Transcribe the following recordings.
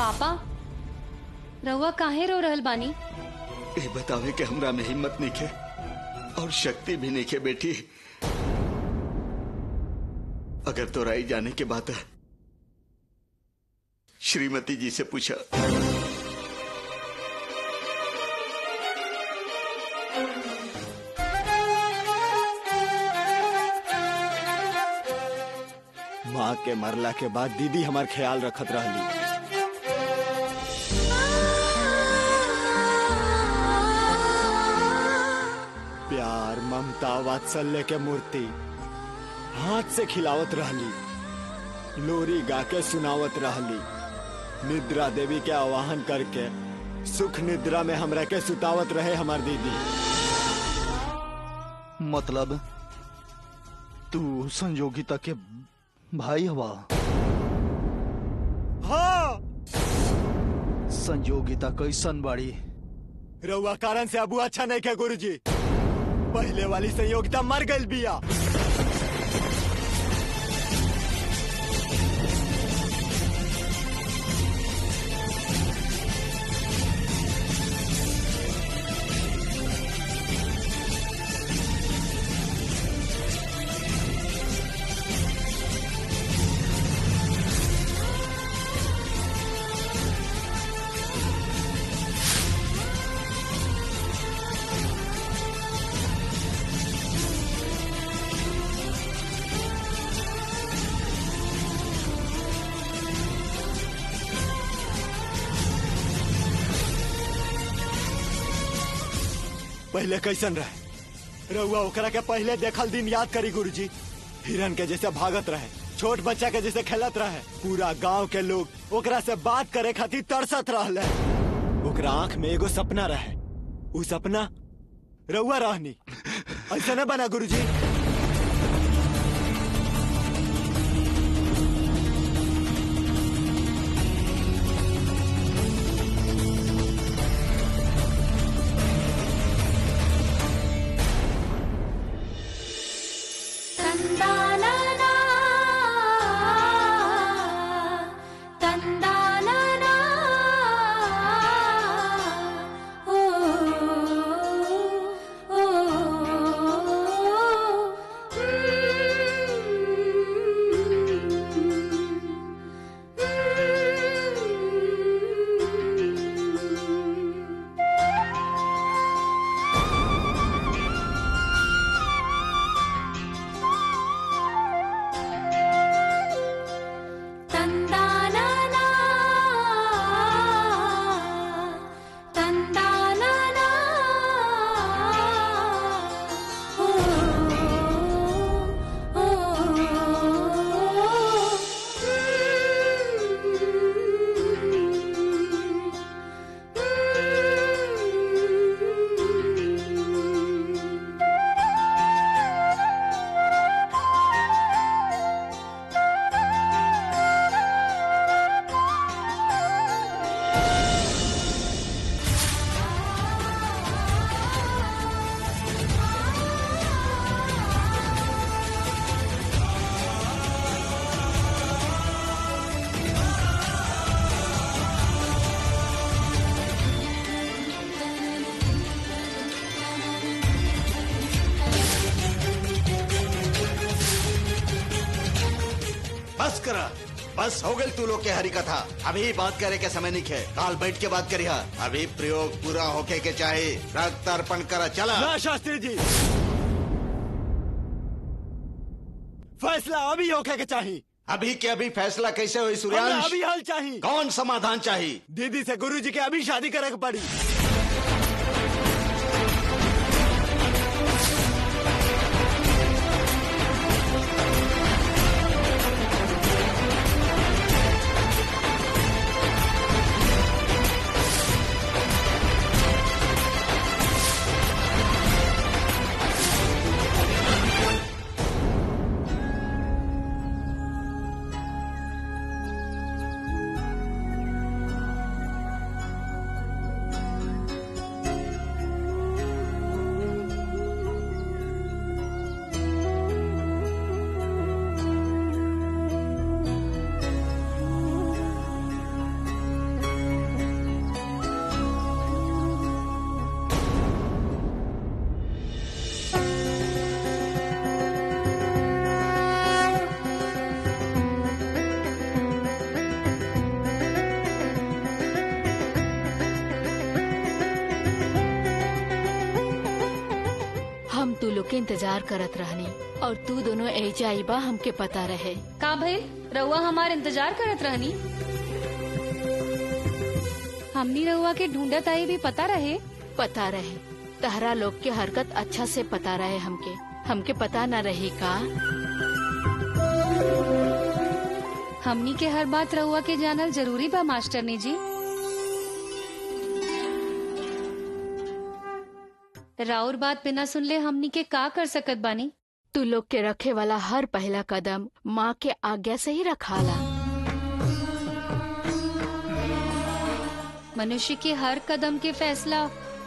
पापा रहुआ काहे रो रहल बानी? ये बतावे के हमरा में हिम्मत नहीं खे और शक्ति भी नहीं खे बेटी। अगर तो राई जाने के बात है श्रीमती जी से पूछा। माँ के मरला के बाद दीदी हमार ख्याल रखत रहली। प्यार ममता वात्सल्य के मूर्ति हाथ से खिलावत रहली, लोरी गा के सुनावत रहली, निद्रा देवी के आवाहन करके सुख निद्रा में हमरा के सुतावत रहे हमार दीदी। मतलब तू संयोगिता के भाई हवा? हाँ। संयोगिता कैसन बाड़ी? रउआ कारण से अबू अच्छा नहीं क्या गुरुजी? पहले वाली संयोगिता मर गई बिया। पहले कैसन रहे रउआ? ओकरा के पहले देखल दिन याद करी गुरुजी। हिरन के जैसे भागत रहे, छोट बच्चा के जैसे खेलत रहे। पूरा गांव के लोग ओकरा से बात करे खातिर तरसत रहले। ओकरा आंख में एगो सपना रहे, उ सपना रउआ रहनी। ऐसा न बना गुरुजी? बस हो गई तू लोग के हरी कथा। अभी बात करे के समय नहीं है, काल बैठ के बात करिए। अभी प्रयोग पूरा होके के चाहे रक्त अर्पण करा। चला ना शास्त्री जी, फैसला अभी होके के चाहिए। अभी के अभी फैसला कैसे हुई सूर्यांश? अभी हल चाहिए। कौन समाधान चाहिए? दीदी से गुरुजी के अभी शादी करे के पड़ी। के इंतजार करत रहनी और तू दोनों ऐजा आईबा हमके पता रहे। का भइल? रउआ हमार इंतजार करत रहनी। हमनी रउआ के ढूंढत आई भी पता रहे। पता रहे तहरा लोग के हरकत अच्छा से पता रहे हमके पता न रही का। हमनी के हर बात रउआ के जानल जरूरी बा मास्टरनी जी। राउर बात बिना सुनले हमनी के का कर सकत बानी? तू लोग के रखे वाला हर पहला कदम माँ के आज्ञा से ही रखाला। मनुष्य के हर कदम के फैसला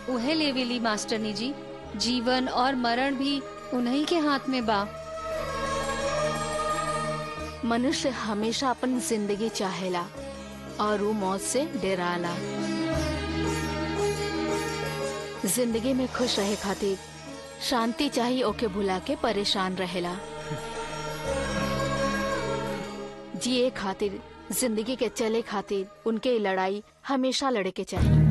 उहे लेवेली मास्टरनी जी। जीवन और मरण भी उन्हीं के हाथ में बा। मनुष्य हमेशा अपन जिंदगी चाहेला और वो मौत से डराला। जिंदगी में खुश रहे खातिर शांति चाहिए, ओके भुला के परेशान रहेला। जिए खातिर, जिंदगी के चले खातिर उनके लड़ाई हमेशा लड़े के चाहिए।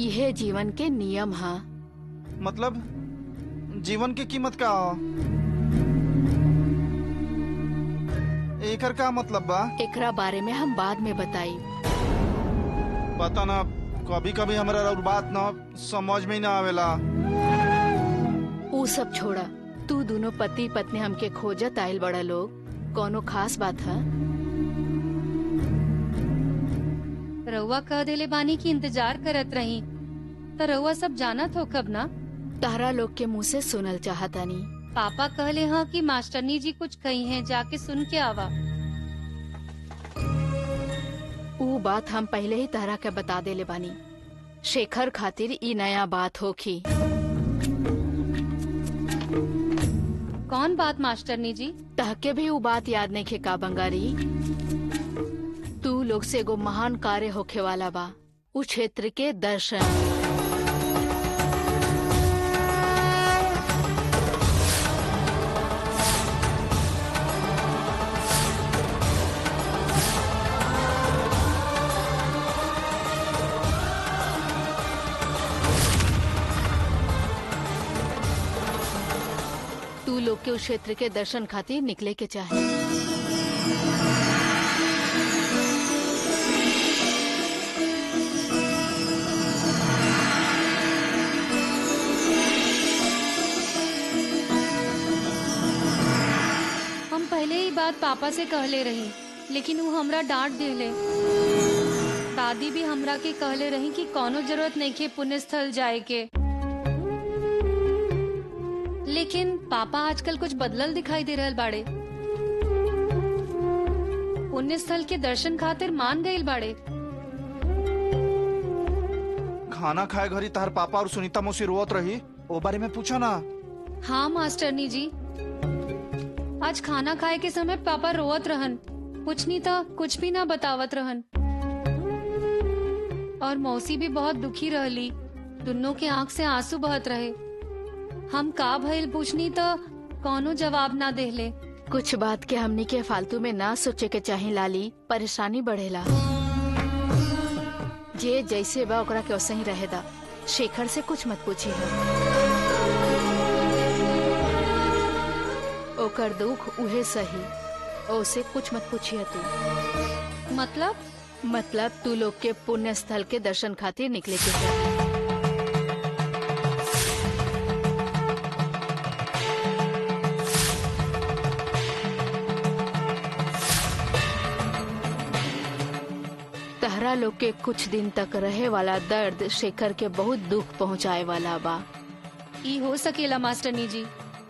यह जीवन के नियम हा। मतलब जीवन की कीमत का हो? एकर का मतलब बा? एकरा बारे में हम बाद में बताई। पता ना, कभी कभी हमरा और बात ना समझ में ही ना आवेला। वो सब छोड़ा, तू दोनों पति पत्नी हमके खोजत आयल बड़ा लोग, कोनो खास बात है? रउआ कह देले बानी की इंतजार करत रही, तो रउआ सब जानत हो कब ना? तारा लोग के मुँह से सुनल चाहतानी। पापा कहले हाँ कि मास्टरनी जी कुछ कही हैं, जाके सुन के आवा। वो बात हम पहले ही तारा के बता देले बानी। शेखर खातिर ई नया बात होखी। कौन बात मास्टरनी जी? तहके भी वो बात याद नहीं खे का बंगारी? तू लोग से एगो महान कार्य होखे वाला बा, उस क्षेत्र के दर्शन। तू लोग के उस क्षेत्र के दर्शन खातिर निकले के चाहे। हम पहले ही बात पापा से कहले रही, लेकिन वो हमरा डांट देले। दादी भी हमरा के कहले रही कि कोनो जरूरत नहीं के पुण्य स्थल जाए के। लेकिन पापा आजकल कुछ बदलल दिखाई दे रहल बाड़े। पुण्य स्थल के दर्शन खातिर मान गईल बाड़े। खाना खाए घरी तार पापा और सुनीता मौसी रोवत रही, ओ बारे में पूछा ना। हाँ मास्टरनी जी, आज खाना खाए के समय पापा रोवत रहन, कुछ नहीं था, कुछ भी ना बतावत रहन। और मौसी भी बहुत दुखी रहली, दोनों के आंख से आंसू बहत रहे। हम का भइल पूछनी तो कौनो जवाब ना देले। कुछ बात के हमनी के फालतू में ना सोचे के चाहे लाली, परेशानी बढ़ेला। जे जैसे बा ओकरा के वैसे ही रहेदा। शेखर से कुछ मत पूछी है, ओकर दुख उहे सही, ओसे कुछ मत पूछिए तू। मतलब तू लोग के पुण्य स्थल के दर्शन खातिर निकले के चाहे। तहरा लोग के कुछ दिन तक रहे वाला दर्द शेखर के बहुत दुख पहुँचाए वाला बा। ई हो सकेला मास्टरनी जी,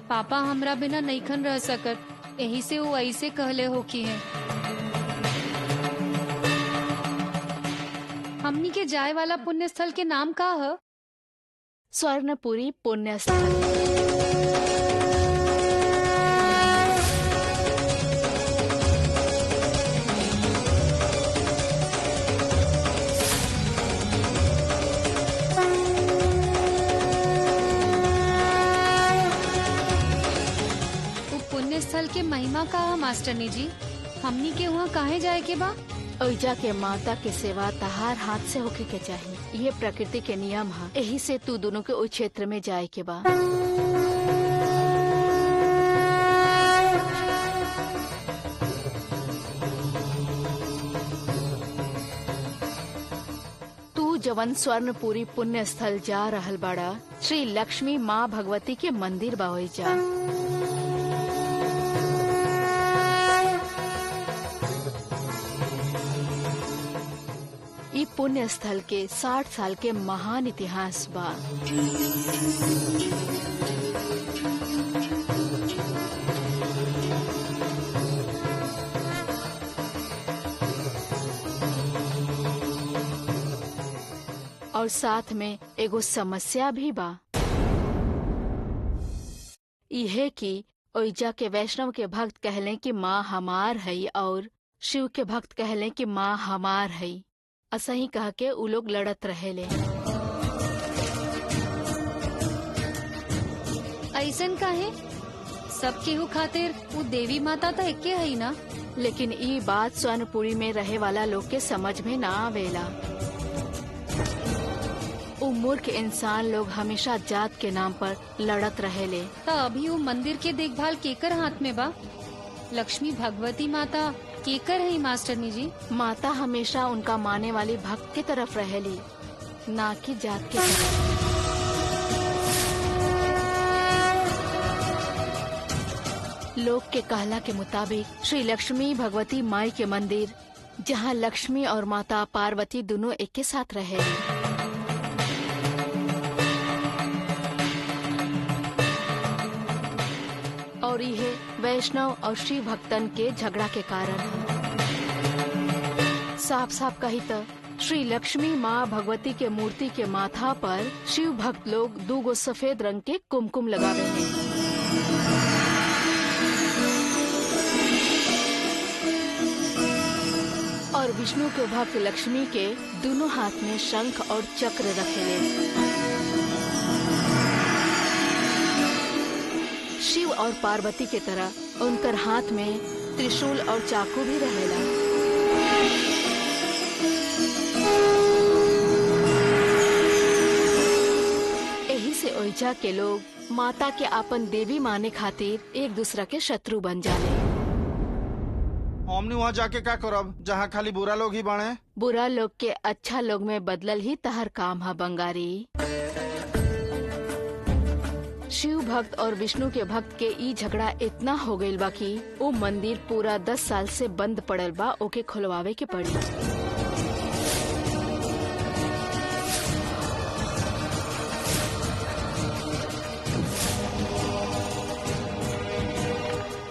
पापा हमरा बिना नईखन रह सकत, यही से वो ऐसे कहले हो की है। हमनी के जाए वाला पुण्य स्थल के नाम का है? स्वर्णपुरी पुण्य स्थल। स्थल के महिमा का है मास्टरनी जी, हमनी के वहाँ काहे जाए के बा? ओइजा के माता के सेवा तहार हाथ से होके के चाहिए। ये प्रकृति के नियम है, यही से तू दोनों के ओइ क्षेत्र में जाए के बा। तू जवन स्वर्णपुरी पुण्य स्थल जा रहल बाड़ा, श्री लक्ष्मी माँ भगवती के मंदिर बा ओइजा। ई पुण्य स्थल के 60 साल के महान इतिहास बा। और साथ में एगो समस्या भी बा, इहे कि ओइजा के वैष्णव के भक्त कहले कि माँ हमार है और शिव के भक्त कहले कि माँ हमार है। असही कह के उ लोग लड़त रहेले। ऐसन काहे? सब केहू खातिर वो देवी माता तो एके है ना। लेकिन ई बात स्वर्णपुरी में रहे वाला लोग के समझ में ना आवेला। उ मूर्ख इंसान लोग हमेशा जात के नाम पर लड़त रहेले। तो अभी वो मंदिर के देखभाल केकर हाथ में बा? लक्ष्मी भगवती माता केकर है मास्टरनी जी? माता हमेशा उनका माने वाली भक्त की तरफ रहेली, ना कि जात के तरफ। लोग के कहला के मुताबिक श्री लक्ष्मी भगवती माई के मंदिर, जहाँ लक्ष्मी और माता पार्वती दोनों एक के साथ रहेली। और यह वैष्णव और शिव भक्तन के झगड़ा के कारण साफ साफ कही तो श्री लक्ष्मी माँ भगवती के मूर्ति के माथा पर शिव भक्त लोग 2 सफेद रंग के कुमकुम लगावे हैं। और विष्णु के भक्त लक्ष्मी के दोनों हाथ में शंख और चक्र रखेले। शिव और पार्वती के तरह उनकर हाथ में त्रिशूल और चाकू भी रहेला। यही से ओइजा के लोग माता के अपन देवी माने खातिर एक दूसरा के शत्रु बन जाले। हमने वहाँ जाके क्या करब जहाँ खाली बुरा लोग ही बने? बुरा लोग के अच्छा लोग में बदलल ही तहर काम है बंगारी। शिव भक्त और विष्णु के भक्त के ई झगड़ा इतना हो गईल बा कि वो मंदिर पूरा 10 साल से बंद पड़ल बा, ओके खुलवावे के पड़ी।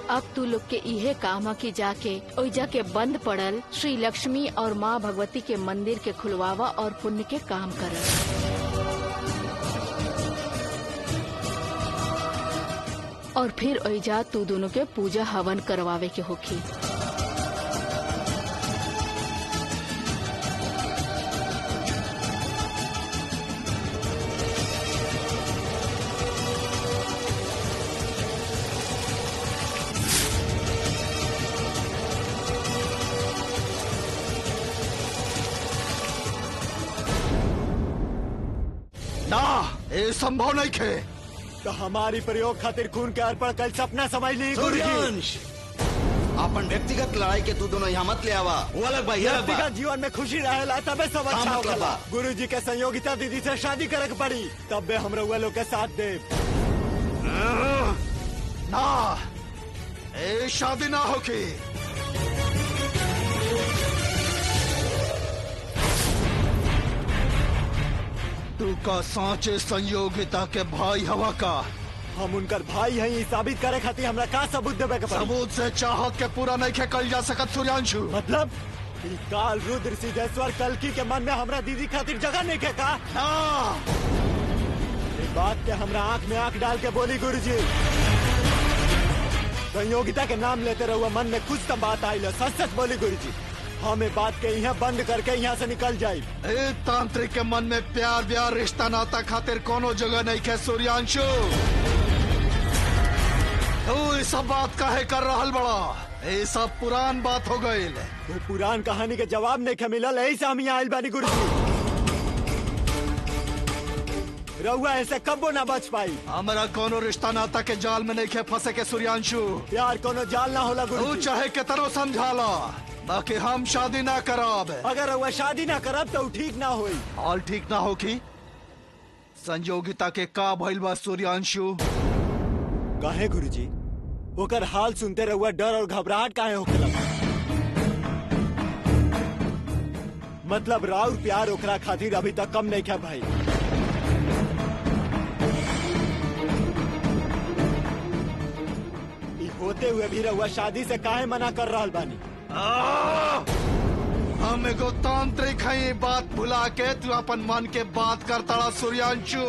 अब तू लोग के इहे काम है कि जाके ओइजा के बंद पड़ल श्री लक्ष्मी और माँ भगवती के मंदिर के खुलवावा और पुण्य के काम करल। और फिर ओइजा तू दोनों के पूजा हवन करवावे के होखी। ना, ये संभव नहीं खे। तो हमारी प्रयोग खातिर खून के अर्पण कल सपना समझ ली गुरुजी। सूर्यांश, अपन व्यक्तिगत लड़ाई के तू दोनों यहाँ मत ले आवा। वो अलग भाई, अलग बा। व्यक्तिगत जीवन में खुशी रहेला तबे सब अच्छा हाँ, मतलब होगा। बा। गुरुजी के संयोगिता दीदी से शादी करे के पड़ी, तबे हम रउआ लोग के साथ दे। ना, ए शादी ना होगी। तू का सांचे संयोगिता के भाई हवा का। हम उनकर भाई हैं, ये साबित करे खातिर हमरा का सबूत देवे के पड़ी? सबूत से चाहत के पूरा नहीं खे कल जा सकत सूर्यांशु। मतलब ई काल रुद्र सिद्धेश्वर कल्कि के मन में हमरा दीदी खातिर जगह नहीं के का? ना, ये बात के हमरा आँख में आँख डाल के बोली गुरुजी। संयोगिता के नाम लेते रहुआ मन में कुछ तो बात आई लो, सच सच बोली गुरुजी। हमें बात के यहाँ बंद करके यहाँ से निकल जाये। ए तांत्रिक के मन में प्यार व्यार रिश्ता नाता खातिर कोनो जगह नहीं खे सूर्यांशु। तू ये सब बात काहे कर रहल बड़ा? ये सब पुरान बात हो गई। वो पुरान कहानी के जवाब नहीं मिलल, यही से हम यहाँ आइल बानी गुरुजी। रउआ ऐसे कब्बो ना बच पाई। हमारा कोनो रिश्ता नाता के जाल में नहीं खे फंसे के सूर्यांशु। प्यार कोनो जाल ना होला तू गुरुजी। चाहे कितनो समझाला, बाकी हम शादी ना करब। अगर रउआ शादी ना करब तो ठीक ना होई। हाल ठीक ना हो की संयोगिता के का भइल बा सूर्यांशु? काहे गुरुजी? ओकर हाल सुनते रउआ डर और घबराहट काहे होखेला? मतलब राउर प्यार ओकरा खातिर अभी तक कम नहीं खे भाई। होते हुए भी रउआ शादी से काहे मना कर रहल बानी? हम एगो तांत्रिक है, बात भुला के तू अपन मन के बात करता सूर्यांशु।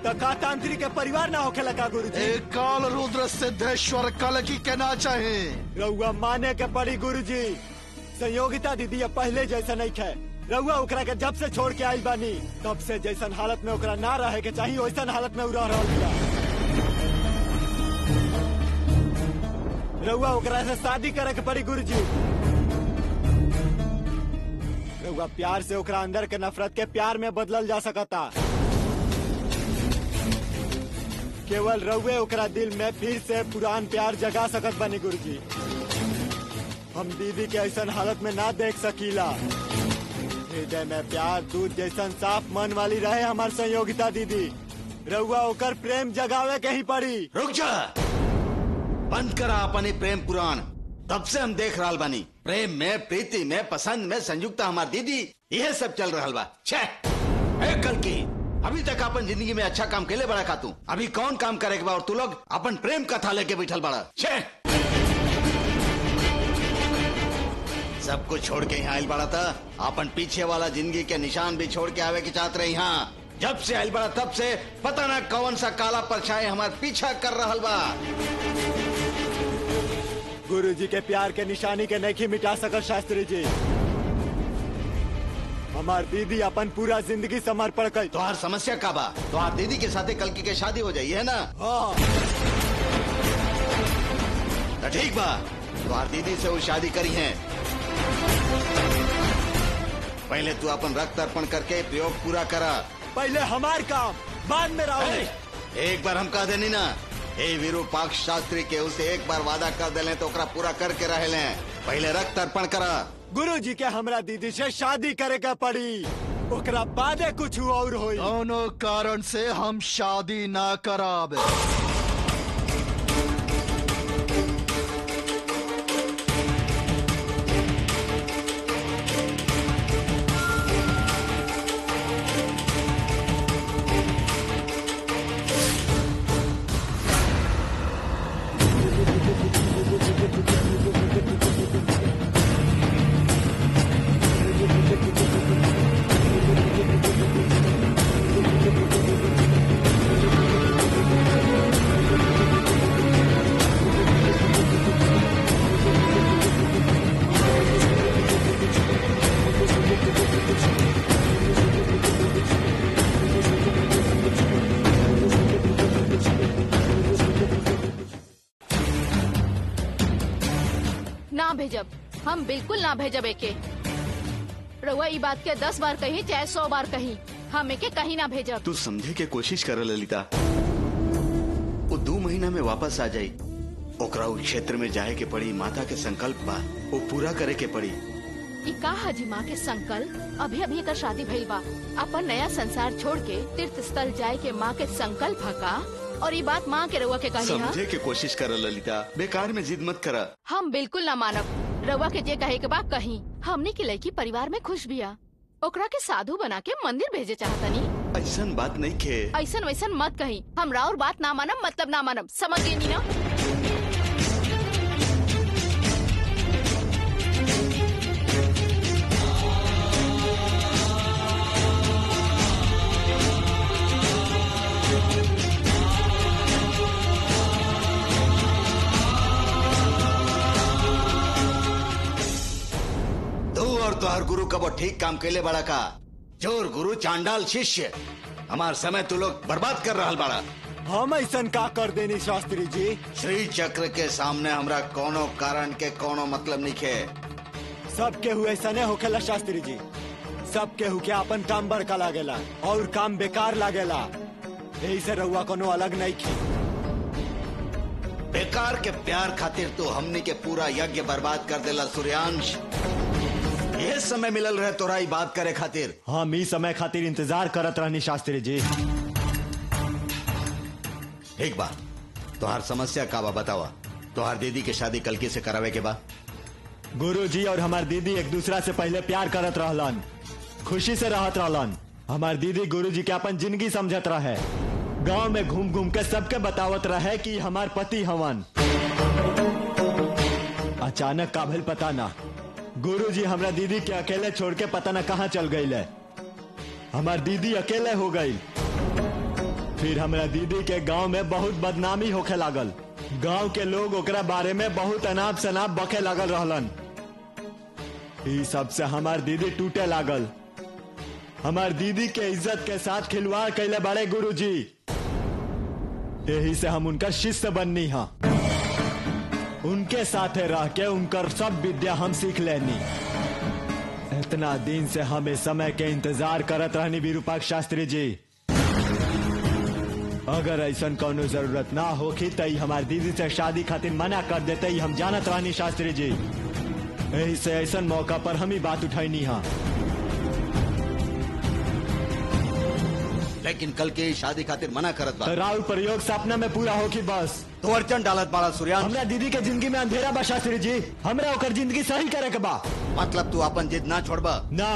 तो का तांत्रिक के परिवार ना होखेला का गुरुजी? एक काल रुद्र सिद्धेश्वर कलकी के ना चाहे। रउआ माने के पड़ी गुरुजी। संयोगिता दीदी अब पहले जैसा नहीं खे। रउआ ओकरा के जब से छोड़ के आइल बानी तब से जैसन हालत में ओकरा ना रहे के चाहिए वैसन हालत में उ रह रहल बिया। रउआ ओकरा से शादी करे के पड़ी गुरुजी। रउआ प्यार से ओकरा अंदर के नफरत के प्यार में बदलल जा सकता। केवल रउए ओकरा दिल में फिर से पुरान प्यार जगा सकत बनी गुरुजी। हम दीदी के ऐसन हालत में ना देख सकीला। हृदय में प्यार दूध जैसन साफ मन वाली रहे हमार संयोगिता दीदी। रउआ ओकर प्रेम जगावे के ही पड़ी। रुक जा, बंद करा अपने प्रेम पुराण। तब से हम देख रहा बानी प्रेम में, प्रीति में, पसंद में संयुक्ता हमार दीदी, यह सब चल रहा बा। छे कल की अभी तक अपन जिंदगी में अच्छा काम केले बड़ा का तू। अभी कौन काम करेगा बा और तू लोग अपन प्रेम कथा लेके बैठल बड़ा। छे सब कुछ छोड़ के यहाँ आइल बड़ा था। अपन पीछे वाला जिंदगी के निशान भी छोड़ के आवे के चाहत रहे। यहाँ जब से आइल बड़ा तब से पता ना कौन सा काला परछाई हमार पीछा कर रहल बा। गुरुजी के प्यार के निशानी के नहीं मिटा सकत शास्त्री जी। हमार दीदी अपन पूरा जिंदगी समर्पण कर। तोहार समस्या का बा? तोहार दीदी के साथे कलकी के शादी हो जाई है ना? हाँ। तो ठीक बा, तोहार दीदी से वो शादी करी है। पहले तू अपन रक्त अर्पण करके प्रयोग पूरा करा। पहले हमार काम बाद में राहुल। एक बार हम कह देनी ना, ए विरूपाक्ष शास्त्री के उसे एक बार वादा कर देले तो ओकरा पूरा करके रहे ले। पहले रक्त अर्पण करा। गुरुजी के हमरा दीदी से शादी करे के पड़ी, ओकरा बादे कुछ और होई। दोनों कारण से हम शादी ना कराब। ना भेजब, हम बिल्कुल ना भेजब एके। रउआ ई बात के 10 बार कही चाहे 100 बार कही, हम एके कहीं ना भेजब। तू समझे के कोशिश कर ललिता। वो 2 महीना में वापस आ जाई। ओकरा उस क्षेत्र में जाए के पड़ी। माता के संकल्प बा, वो पूरा करे के पड़ी। ई का हाजी माँ के संकल्प? अभी अभी एकर शादी भइल बा। अपन नया संसार छोड़ के तीर्थ स्थल जाए के माँ के संकल्प हका। और ये बात माँ के रउआ के कही हा? समझे के कोशिश कर ललिता, बेकार में जिद मत करा। हम बिल्कुल ना मानब। रउआ के जे कहे के बा कही। हमने की लड़की परिवार में खुश बिया, ओकरा के साधु बना के मंदिर भेजे चाहतनी। ऐसन बात नहीं खे। ऐसन वैसन मत कही। हम राउर बात ना मानब मतलब ना मानब, समझ गई नी ना? और तोहर गुरु कब ठीक काम कैले बड़ा का? चोर गुरु चांडाल शिष्य, हमार समय तू लोग बर्बाद कर रहा बड़ा। हम ऐसा का कर देनी शास्त्री जी? श्री चक्र के सामने हमरा कोनो कारण के कोनो मतलब नहीं है। सब केहू ऐसा नहीं होखेला शास्त्री जी। सब केहू के अपन काम बड़का लागेला और काम बेकार लागेला। यही से रउआ कोनो अलग नहीं की। बेकार के प्यार खातिर तो हमने के पूरा यज्ञ बर्बाद कर देला सूर्यांश। ये समय मिलल रहे तोरा ही बात करे खातिर। हम ई समय खातिर इंतजार करत रहनी शास्त्री जी। ठीक बा, तोहार समस्या का बा बतावा। तोहार दीदी के शादी कल से करावे के बा? गुरुजी और हमार दीदी एक दूसरा से पहले प्यार करत रहलन, खुशी से रहत रहलन। हमार दीदी गुरुजी के अपन जिंदगी समझत रहे। गांव में घूम घूम के सबके बतावत रहे कि हमार पति हवन। अचानक का भइल पता ना, गुरुजी हमरा दीदी के अकेले छोड़ के पता न कहाँ चल गईले। हमार दीदी अकेले हो गई। फिर हमरा दीदी के गांव में बहुत बदनामी होखे लागल। गांव के लोग ओकरा बारे में बहुत अनाप शनाप बके लागल रहलन। ई सब से हमार दीदी टूटे लागल। हमार दीदी के इज्जत के साथ खिलवाड़ कैले बड़े गुरुजी। यही से हम उनका शिष्य बननी हा। उनके साथे रह के उनकर सब विद्या हम सीख लेनी। इतना दिन से हम इस समय के इंतजार करत रहनी विरूपाक्ष शास्त्री जी। अगर ऐसा कोनो जरूरत ना होखी तई हमार दीदी से शादी खातिर मना कर देते ही हम जानत रहनी शास्त्री जी। यही से ऐसा मौका पर हम ही बात उठाईनी हा। लेकिन कल के शादी खातिर मना करत बा। राहुल प्रयोग सपना में पूरा होखी बस। तो अर्चन डालत बाड़ा सूर्यांश। हमरा दीदी के जिंदगी में अंधेरा बा शास्त्री जी। हमरा ओकर जिंदगी सही करे के बा। मतलब तू अपन जिद ना छोड़बा? ना।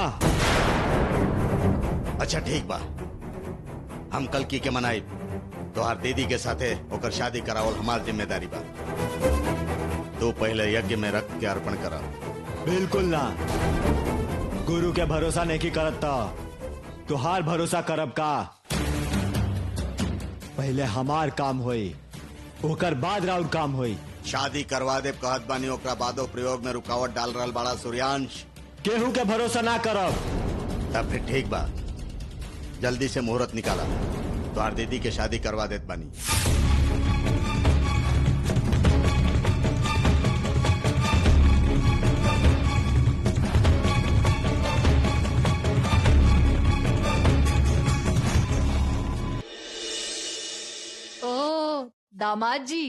अच्छा ठीक बा, हम कल की के मनाई। तोहार दीदी के साथे ओकर शादी करावल हमार जिम्मेदारी बा। तू पहले यज्ञ में रक्त के अर्पण करा। बिल्कुल ना। गुरु के भरोसा नहीं की करत तुहार भरोसा करब का। पहले हमार काम होई, ओकर बाद राउर काम होई। शादी करवा दे कहत बानी, ओकरा बादो प्रयोग में रुकावट डाल रहल बाड़ा सूर्यांश। केहू के भरोसा ना करब। तब फिर ठीक बा, जल्दी से मुहूर्त निकाला। तोहार दीदी के शादी करवा देत बानी। ओ दामाद जी,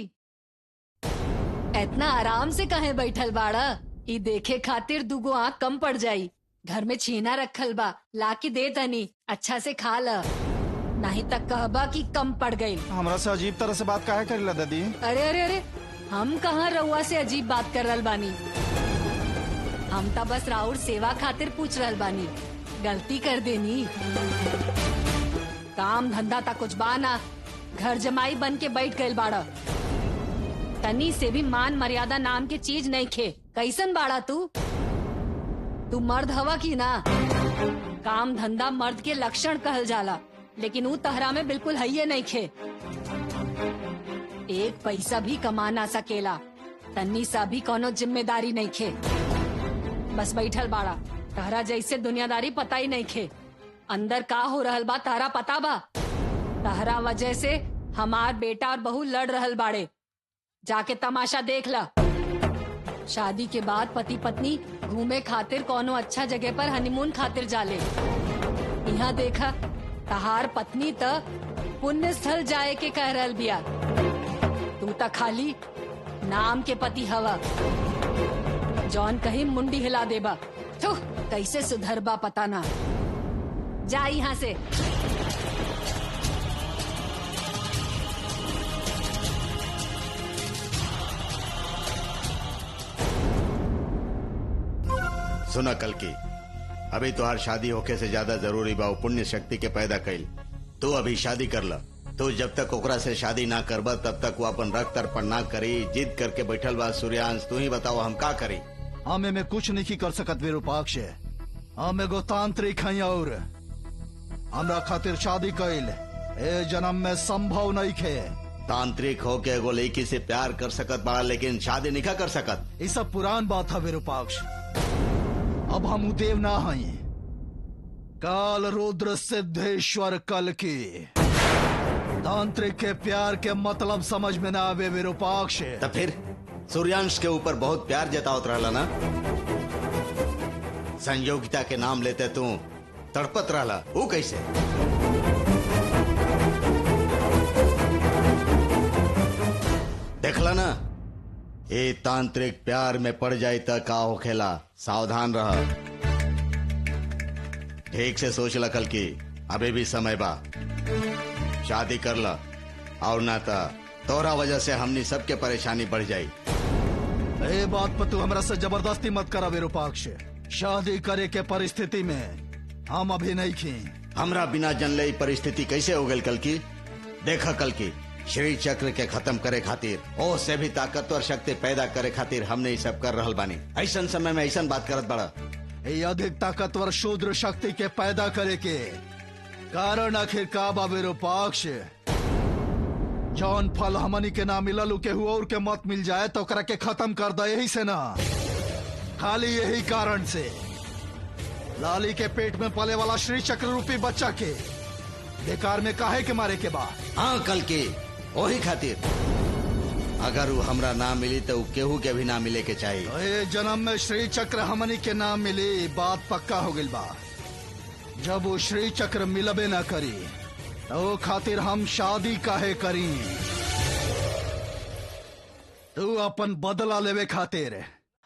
इतना आराम से कहे बैठल बाड़ा? ई देखे खातिर दुगो आँख कम पड़ जाई। घर में छीना रखल बा, लाके दे तनी, अच्छा से खा ल। नहीं तक कहबा कि कम पड़ गई। हमरा से अजीब तरह से बात काहे करेला दादी? अरे अरे अरे, हम कहाँ रउआ से अजीब बात कर रहल बानी। हम तो बस राउर सेवा खातिर पूछ रहल बानी। गलती कर देनी। काम धंधा ता कुछ बाना, घर जमाई बन के बैठ गए बाड़ा। तनी से भी मान मर्यादा नाम के चीज नहीं खे। कैसन बाड़ा तू? तू मर्द हवा की ना? काम धंधा मर्द के लक्षण कहल जाला, लेकिन ऊ तहरा में बिल्कुल है नहीं खे। एक पैसा भी कमा ना सकेला, तन्नी सा भी कोनो जिम्मेदारी नहीं खे। बस बैठल बाड़ा। तहरा जैसे दुनियादारी पता ही नहीं खे। अंदर का हो रहल बा तारा पता बा? तहरा वजह से हमार बेटा और बहू लड़ रहल बाड़े। जाके तमाशा देख ला। शादी के बाद पति पत्नी घूमे खातिर कोनो अच्छा जगह पर हनीमून खातिर जाले। यहाँ देखा, तहार पत्नी त पुण्य स्थल जाए के कह रहल बिया। तू त खाली नाम के पति हवा। जौन कहीं मुंडी हिला देबा। थू, कैसे सुधरबा पता ना। जा यहाँ से। सुना कल की, अभी तुहार शादी होके से ज्यादा जरूरी बा पुण्य शक्ति के पैदा कैल। तू अभी शादी कर ला। तू जब तक ओकरा से शादी ना करबा तब तक वो अपन रक्त अर्पण ना करी। जिद करके बैठल बा। सूर्यांश, तू ही बताओ हम का करी? हम में कुछ नहीं कर सकत विरूपाक्ष। हम एगो तांत्रिक हैं और हमरा खातिर शादी कैल ए जन्म में संभव नहीं खे। तांत्रिक हो के एगो लड़की से प्यार कर सकत बड़ा, लेकिन शादी नहीं कर सकत। ये सब पुरान बात है विरूपाक्ष। अब हम देव ना हैं। काल रुद्र सिद्धेश्वर कल की तांत्रिक के प्यार के मतलब समझ में ना आवे विरूपाक्ष। तो फिर सूर्यांश के ऊपर बहुत प्यार जतावत रहला ना। संयोगिता के नाम लेते तू तड़पत रहला, वो कैसे? देखला ना, ये तांत्रिक प्यार में पड़ जाए तो का होखेला, सावधान रह। ठीक से सोच ला, कल की अभी भी समय बा, शादी कर ला, और ना तो तोरा वजह से हमनी सबके परेशानी बढ़ जाई। ए बात पर तू हमरा से जबरदस्ती मत करा विरूपाक्ष। शादी करे के परिस्थिति में हम अभी नहीं खी। हमरा बिना जनले परिस्थिति कैसे हो गई कल की? देखा कल की, श्री चक्र के खत्म करे खातिर, ओ से भी ताकतवर शक्ति पैदा करे खातिर हमने ये सब कर रहल बानी। ऐसन समय में ऐसन बात करत बड़ा। ये अधिक ताकतवर शूद्र शक्ति के पैदा करे के कारण आखिर का बा विरूपाक्ष? जौन फल हमनी के ना मिलल केहू और के मत मिल जाए तो ओकरा के खत्म कर दे, यही से ना, खाली यही कारण से लाली के पेट में पले वाला श्री चक्र रूपी बच्चा के बेकार में काहे के मारे के बा। हाँ कल की वही खातिर, अगर वो हमरा ना मिली तो केहू के भी ना मिले के चाहिए। ए जन्म में श्री चक्र हमनी के ना मिली, बात पक्का हो गई बा। जब वो श्री चक्र मिलबे ना करी तो खातिर हम शादी काहे करी? तू अपन बदला लेवे खातिर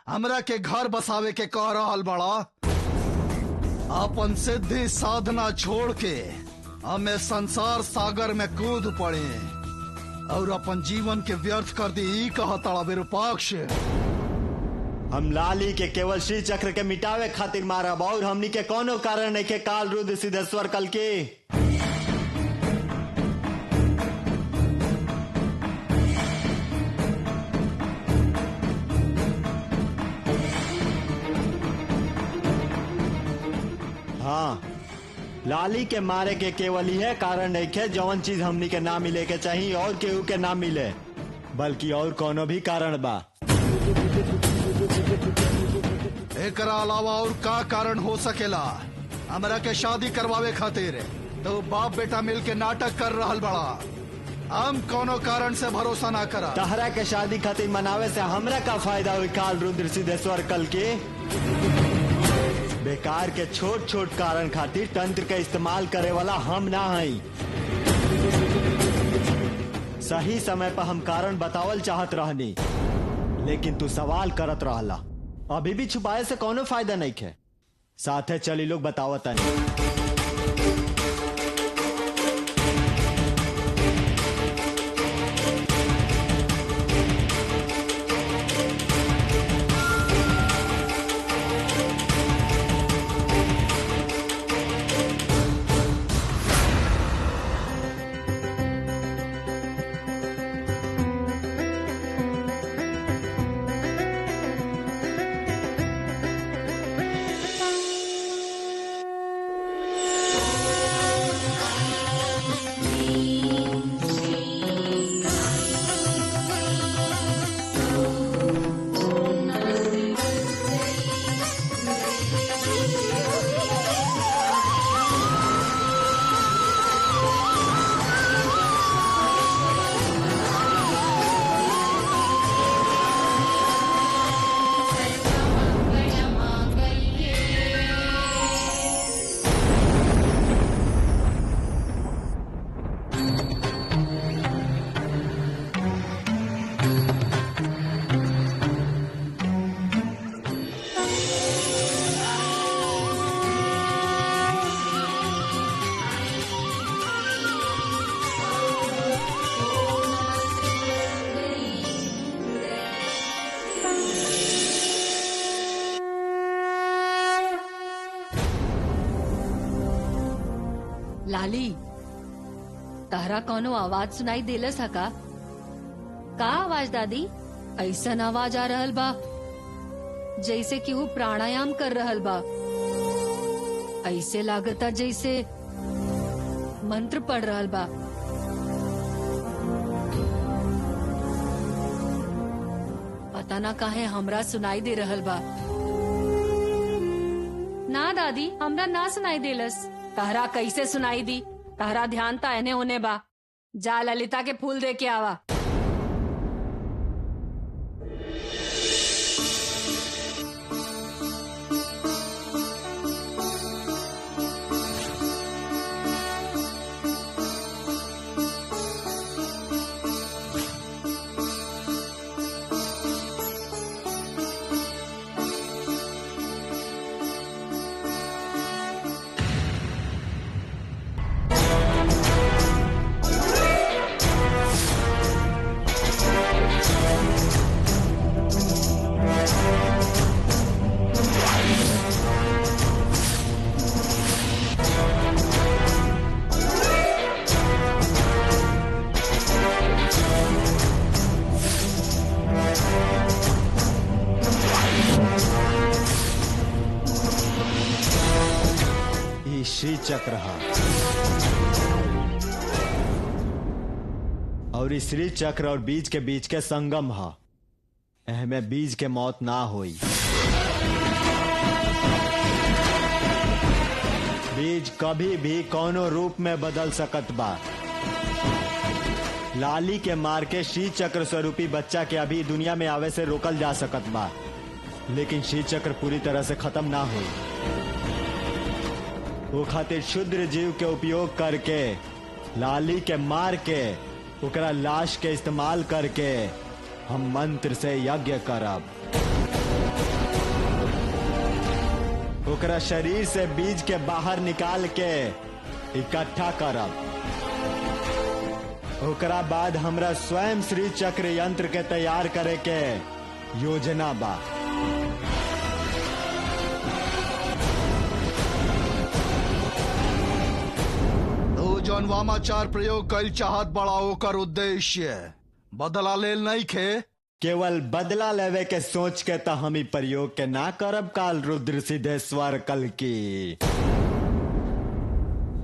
हमरा के घर बसावे के कह रहल बड़ा। अपन सिद्धि साधना छोड़ के हमें संसार सागर में कूद पड़े और अपन जीवन के व्यर्थ कर दी, कहता विरूपाक्ष। हम लाली के केवल श्री चक्र के मिटावे खातिर मारब, और हमनी के कोनो कारण नहीं के काल रुद्र सिद्धेश्वर कल के। हाँ, लाली के मारे के केवल यह कारण नहीं है जौन चीज हमनी के ना मिले के चाहिए और केहू के ना मिले, बल्कि और कोनो भी कारण बा। एकरा अलावा और का कारण हो सकेला? हमरा के शादी करवावे खातिर तो बाप बेटा मिल के नाटक कर रहल बड़ा। हम कोनो कारण से भरोसा ना करा। तहरा के शादी खातिर मनावे से हमरा का फायदा हुई काल रुद्र सिद्धेश्वर कल के? बेकार के छोट छोट कारण खातिर तंत्र का इस्तेमाल करे वाला हम ना हई। सही समय पर हम कारण बतावल चाहत रहनी, लेकिन तू सवाल करत रहला। अभी भी छुपाए से कोनो फायदा नहीं है। साथे चली लोग बतावत नहीं। लाली, तहरा कोनो आवाज सुनाई देलस हा का? का आवाज दादी? ऐसन आवाज आ रहल बा जैसे कि वो प्राणायाम कर रहल बा। ऐसे लागता जैसे मंत्र पढ़ रहल बा। पता ना काहे हमरा सुनाई दे रहल बा। ना दादी, हमरा ना सुनाई देलस। तहरा कैसे सुनाई दी? तहरा ध्यान ता एने होने बा। जा ललिता के फूल दे के आवा। श्री चक्र और इस श्री चक्र और बीज के बीच के संगम हा। एहमे बीज के मौत ना होई। बीज कभी भी कोनो रूप में बदल सकत बा। लाली के मार के श्री चक्र स्वरूपी बच्चा के अभी दुनिया में आवे से रोकल जा सकत बा, लेकिन श्री चक्र पूरी तरह से खत्म ना हुई। वो खातिर क्षुद्र जीव के उपयोग करके लाली के मार के ओकरा लाश के इस्तेमाल करके हम मंत्र से यज्ञ करब। ओकरा शरीर से बीज के बाहर निकाल के इकट्ठा करब। ओकरा बाद हमरा स्वयं श्री चक्र यंत्र के तैयार करे के योजना बा। जौन वामाचार प्रयोग कल चाहत बड़ा ओकर उद्देश्य बदला लेल नहीं खे। केवल बदला लेवे के सोच के तो हम ही प्रयोग के ना करब काल रुद्र सिद्धेश्वर कल की।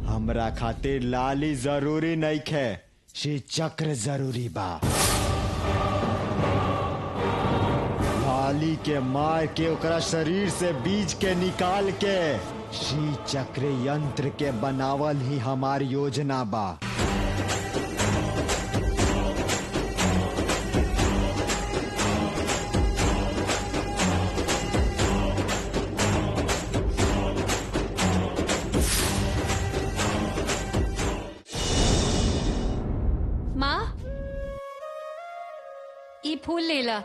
हमरा खातिर लाली जरूरी नहीं खे, श्री चक्र जरूरी बा। लाली के मार के ओकरा शरीर से बीज के निकाल के श्री चक्र यंत्र के बनावल ही हमारी योजना बा। माँ, ई फूल लेला।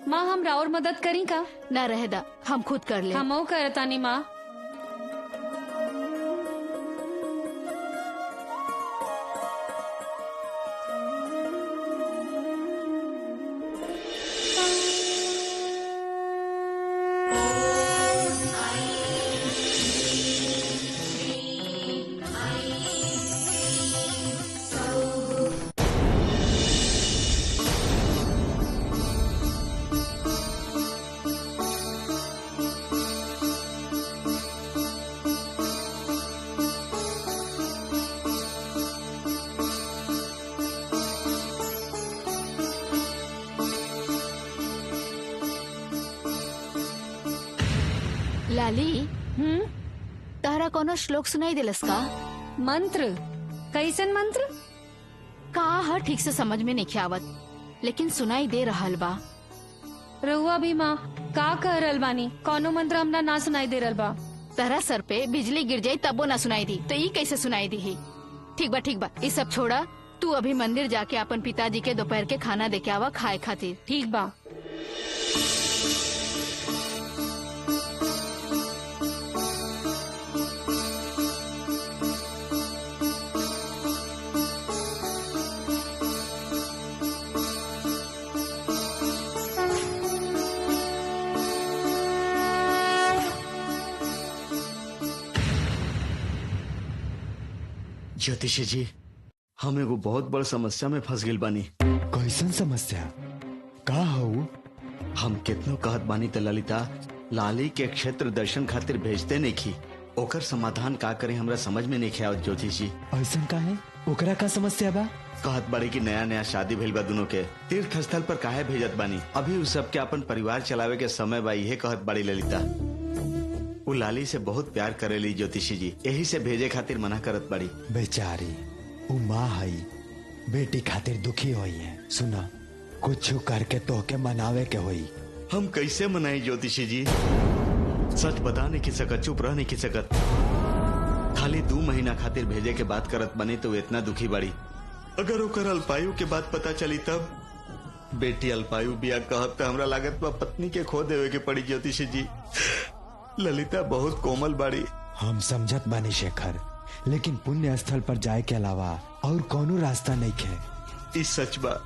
माँ, हम और मदद करी का? ना रहदा, हम खुद कर ले। हम करतानी माँ। लाली, तारा कोनो श्लोक सुनाई दिलस का? मंत्र? कैसन मंत्र? का ह ठीक से समझ में नहीं आवत, लेकिन सुनाई दे रहल बा। रहुआ भी माँ का कह रहल बानी? कोनो मंत्र हमरा ना सुनाई दे रहल बा। तारा सर पे बिजली गिर जाई तबो ना सुनाई दी, तो ये कैसे सुनाई दी ही? ठीक बा, ये सब छोड़ा। तू अभी मंदिर जाके अपन पिताजी के दोपहर के खाना दे के आवा खाए खातिर। ठीक बा। ज्योतिषी जी, हम एगो बहुत बड़ समस्या में फंस गइल बानी। कैसन समस्या? का हो? हम कितनो कहत बानी त ललिता लाली के क्षेत्र दर्शन खातिर भेजते नहीं की। ओकर समाधान का करे हमरा समझ में नहीं आवत ज्योतिषी। ऐसन का है? ओकरा का समस्या बा? कहत बड़ी की नया शादी भइल बा दोनों के, तीर्थ स्थल पर काहे भेजत बानी? अभी उस सब के अपन परिवार चलावे के समय बा, यही कहत बड़ी ललिता। वो लाली से बहुत प्यार करेली ज्योतिषी जी, यही से भेजे खातिर मना करत बड़ी। बेचारी उ माँ हई, बेटी खातिर दुखी हुई है। सुना, कुछ करके तोके मनावे के हुई। हम कैसे मनाई ज्योतिषी जी? सच बता नहीं की सकत, चुप रह नहीं की सकत। खाली 2 महीना खातिर भेजे के बात करत बने तो इतना दुखी बड़ी। अगर ओकर अल्पायु के बात पता चली तब? बेटी अल्पायु बिया कहत तो हमरा लागत बा पत्नी के खो देवे के पड़ी ज्योतिषी जी। ललिता बहुत कोमल बाड़ी। हम समझत बानी शेखर, लेकिन पुण्य स्थल पर जाए के अलावा और कोनो रास्ता नहीं है। इस सच बा,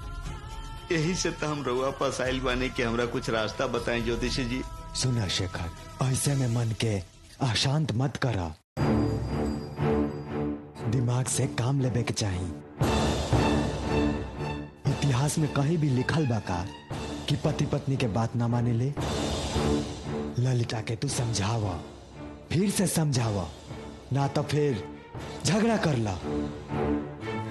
यही से तो हम रउआ पास आइल बानी कि हमरा कुछ रास्ता बताएं ज्योतिषी जी। सुना शेखर, ऐसे में मन के अशांत मत करा, दिमाग से काम लेवे के चाहिए। इतिहास में कहीं भी लिखल बा का कि पति पत्नी के बात ना माने ले? ललिता के तू समझावा, फिर से समझावा, ना तो फिर झगड़ा कर ला।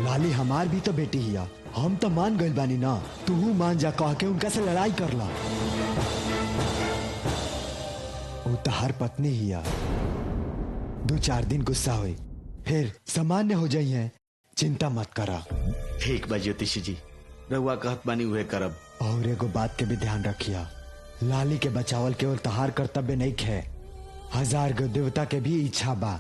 लाली हमार भी तो बेटी हिया, हम तो मान गइल बानी ना, तू मान जा, कह के उनका से लड़ाई कर ला। वो तो हर पत्नी हिया, 2-4 दिन गुस्सा हुई फिर सामान्य हो जाई है, चिंता मत करा। ठीक बा ज्योतिषी जी, रउआ कहत बानी उहे करब। और एगो बात के भी ध्यान रखिया, लाली के बचावल केवल तहार कर्तव्य नहीं है, 1000 गो देवता के भी इच्छा बा।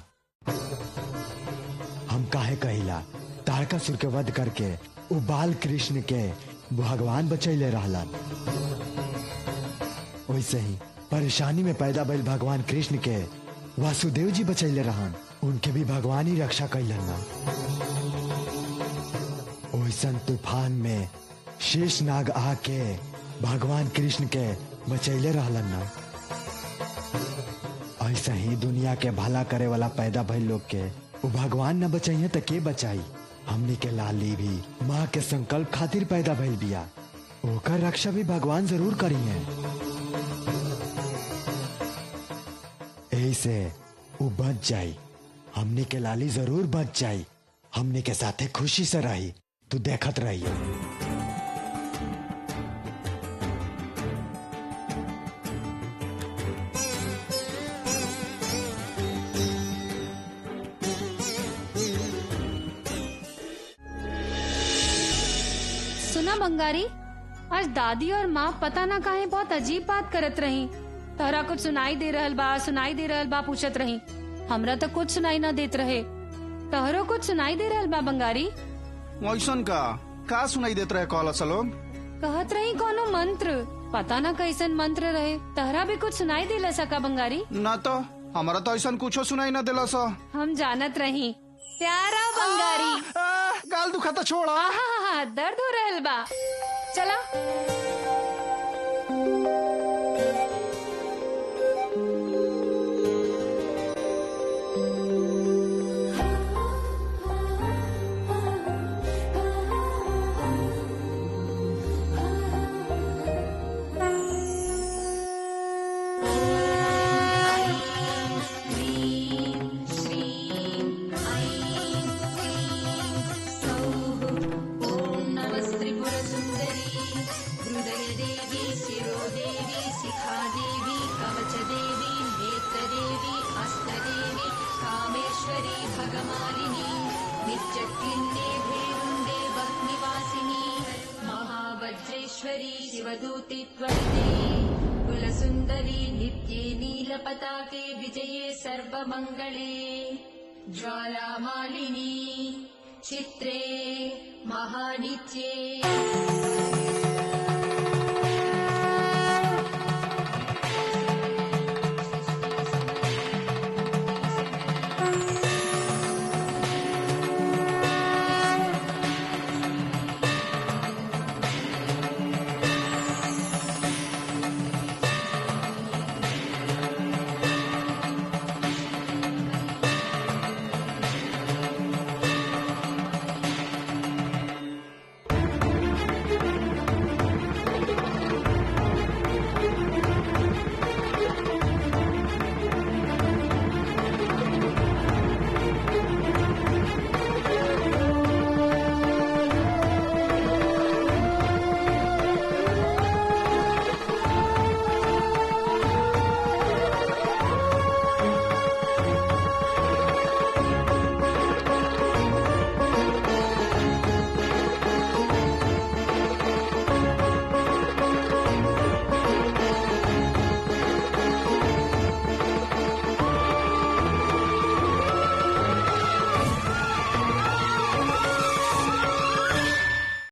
हम काहे कहिला, तारकासुर के वध करके उ बाल कृष्ण के भगवान बचैले रहलन। वैसे ही परेशानी में पैदा भइल भगवान कृष्ण के वासुदेव जी बचैले रहन, उनके भी भगवान ही रक्षा कैलन ना। ओइसन तूफान में शेष नाग आके भगवान कृष्ण के बचैले रहलन ना। ऐसा ही दुनिया के भला करे वाला पैदा भइल लोग के वो भगवान न बचाइए तो के बचाई? हमनी के लाली भी माँ के संकल्प खातिर पैदा भइल बिया, ओकर रक्षा भी भगवान जरूर करिए। ऐसे वो बच जाई, हमनी के लाली जरूर बच जाई, हमनी के साथे खुशी से रही, तू देखत रहिए। सुना बंगारी, आज दादी और माँ पता ना काहे बहुत अजीब बात करत रही। तहरा कुछ सुनाई दे रहल बा पूछत रही। हमरा तो कुछ सुनाई ना देत रहे। तहरो कुछ सुनाई दे रहल बा बंगारी? वैसन का सुनाई देत रहे? कॉल लोग कहत रही कोनो मंत्र, पता ना कैसन मंत्र रहे। तहरा भी कुछ सुनाई देला सका बंगारी? ना तो हमारा तो ऐसा कुछ सुनाई ना दिला सा। हम जानत रही प्यारा बंगारी। गाल दुखाता, छोड़ा। दर्द हो रहल बा, चला। शिवदूतित्वरिते कुलसुन्दरी नित्ये नीलपताके विजये सर्वमङ्गले ज्वालामालिनी चित्रे महानित्ये